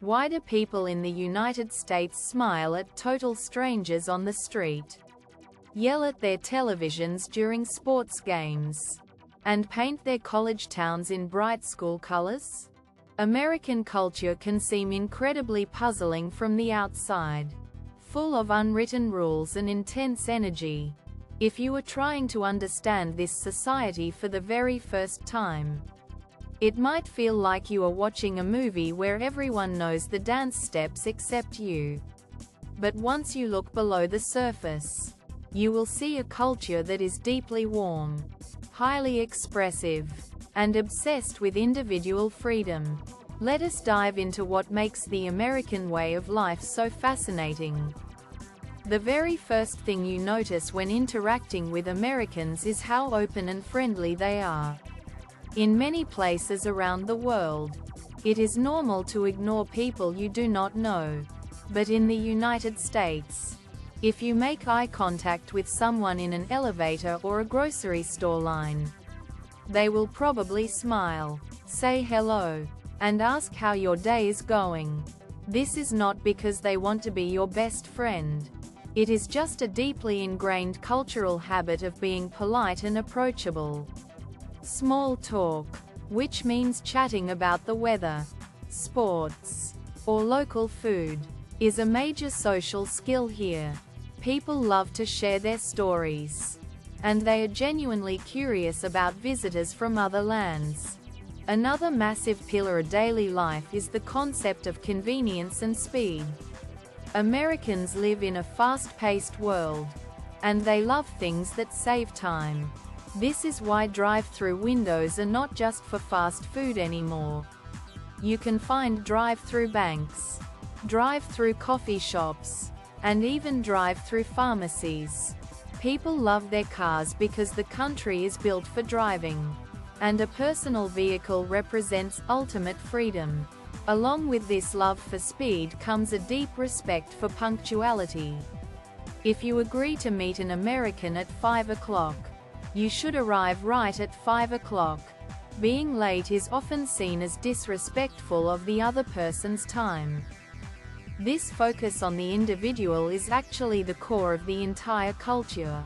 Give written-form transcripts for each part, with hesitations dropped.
Why do people in the United States smile at total strangers on the street, yell at their televisions during sports games, and paint their college towns in bright school colors? American culture can seem incredibly puzzling from the outside, full of unwritten rules and intense energy. If you are trying to understand this society for the very first time, it might feel like you are watching a movie where everyone knows the dance steps except you. But once you look below the surface, you will see a culture that is deeply warm, highly expressive, and obsessed with individual freedom. Let us dive into what makes the American way of life so fascinating. The very first thing you notice when interacting with Americans is how open and friendly they are. In many places around the world, it is normal to ignore people you do not know. But in the United States, if you make eye contact with someone in an elevator or a grocery store line, they will probably smile, say hello, and ask how your day is going. This is not because they want to be your best friend. It is just a deeply ingrained cultural habit of being polite and approachable. Small talk, which means chatting about the weather, sports, or local food, is a major social skill here. People love to share their stories, and they are genuinely curious about visitors from other lands. Another massive pillar of daily life is the concept of convenience and speed. Americans live in a fast-paced world, and they love things that save time. This is why drive-through windows are not just for fast food anymore. You can find drive-through banks, drive-through coffee shops, and even drive-through pharmacies. People love their cars because the country is built for driving, and a personal vehicle represents ultimate freedom. Along with this love for speed comes a deep respect for punctuality. If you agree to meet an American at 5 o'clock, you should arrive right at 5 o'clock. Being late is often seen as disrespectful of the other person's time. This focus on the individual is actually the core of the entire culture.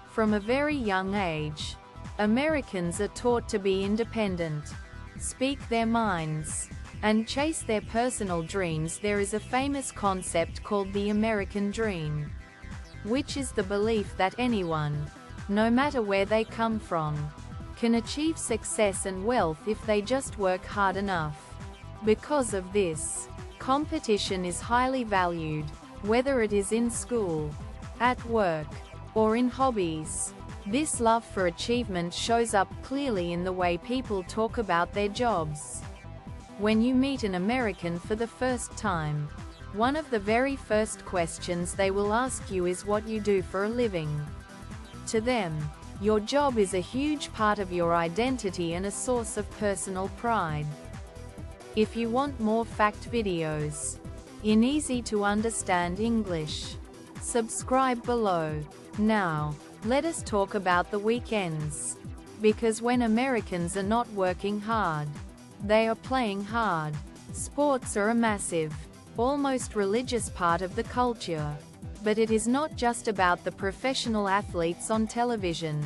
From a very young age, Americans are taught to be independent, speak their minds, and chase their personal dreams. There is a famous concept called the American dream, which is the belief that anyone, no matter where they come from, can achieve success and wealth if they just work hard enough. Because of this, competition is highly valued, whether it is in school, at work, or in hobbies. This love for achievement shows up clearly in the way people talk about their jobs. When you meet an American for the first time, one of the very first questions they will ask you is what you do for a living. To them, your job is a huge part of your identity and a source of personal pride. If you want more fact videos in easy-to-understand English, subscribe below. Now, let us talk about the weekends. Because when Americans are not working hard, they are playing hard. Sports are a massive, almost religious part of the culture. But it is not just about the professional athletes on television.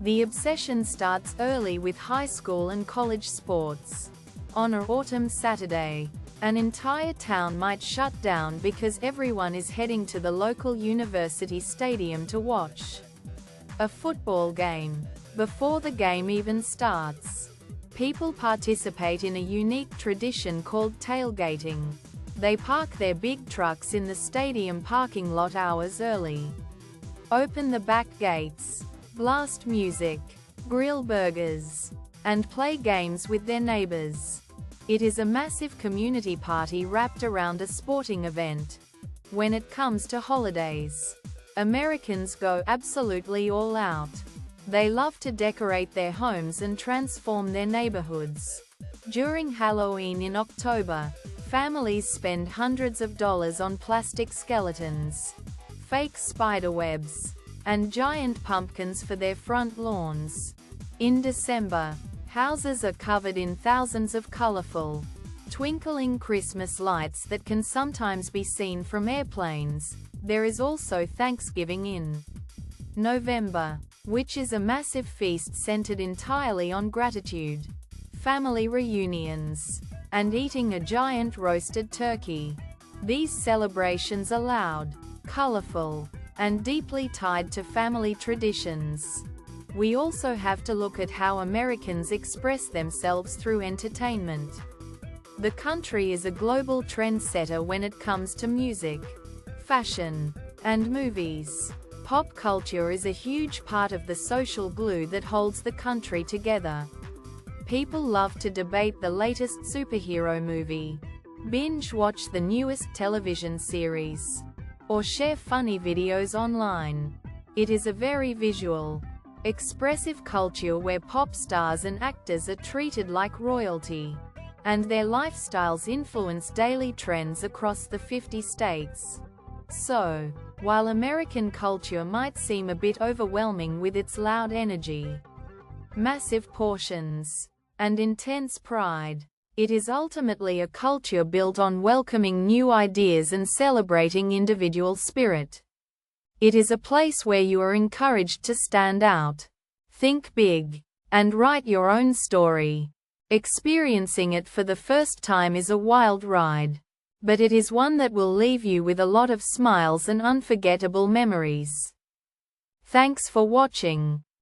The obsession starts early with high school and college sports. On an autumn Saturday, an entire town might shut down because everyone is heading to the local university stadium to watch a football game. Before the game even starts, people participate in a unique tradition called tailgating. They park their big trucks in the stadium parking lot hours early, open the back gates, blast music, grill burgers, and play games with their neighbors. It is a massive community party wrapped around a sporting event. When it comes to holidays, Americans go absolutely all out. They love to decorate their homes and transform their neighborhoods. During Halloween in October, families spend hundreds of dollars on plastic skeletons, fake spider webs, and giant pumpkins for their front lawns. In December, houses are covered in thousands of colorful, twinkling Christmas lights that can sometimes be seen from airplanes. There is also Thanksgiving in November, which is a massive feast centered entirely on gratitude, family reunions, and eating a giant roasted turkey. These celebrations are loud, colorful, and deeply tied to family traditions. We also have to look at how Americans express themselves through entertainment. The country is a global trendsetter when it comes to music, fashion, and movies. Pop culture is a huge part of the social glue that holds the country together. People love to debate the latest superhero movie, binge-watch the newest television series, or share funny videos online. It is a very visual, expressive culture where pop stars and actors are treated like royalty, and their lifestyles influence daily trends across the 50 states. So, while American culture might seem a bit overwhelming with its loud energy, massive portions, and intense pride, it is ultimately a culture built on welcoming new ideas and celebrating individual spirit. It is a place where you are encouraged to stand out, think big, and write your own story. Experiencing it for the first time is a wild ride, but it is one that will leave you with a lot of smiles and unforgettable memories. Thanks for watching.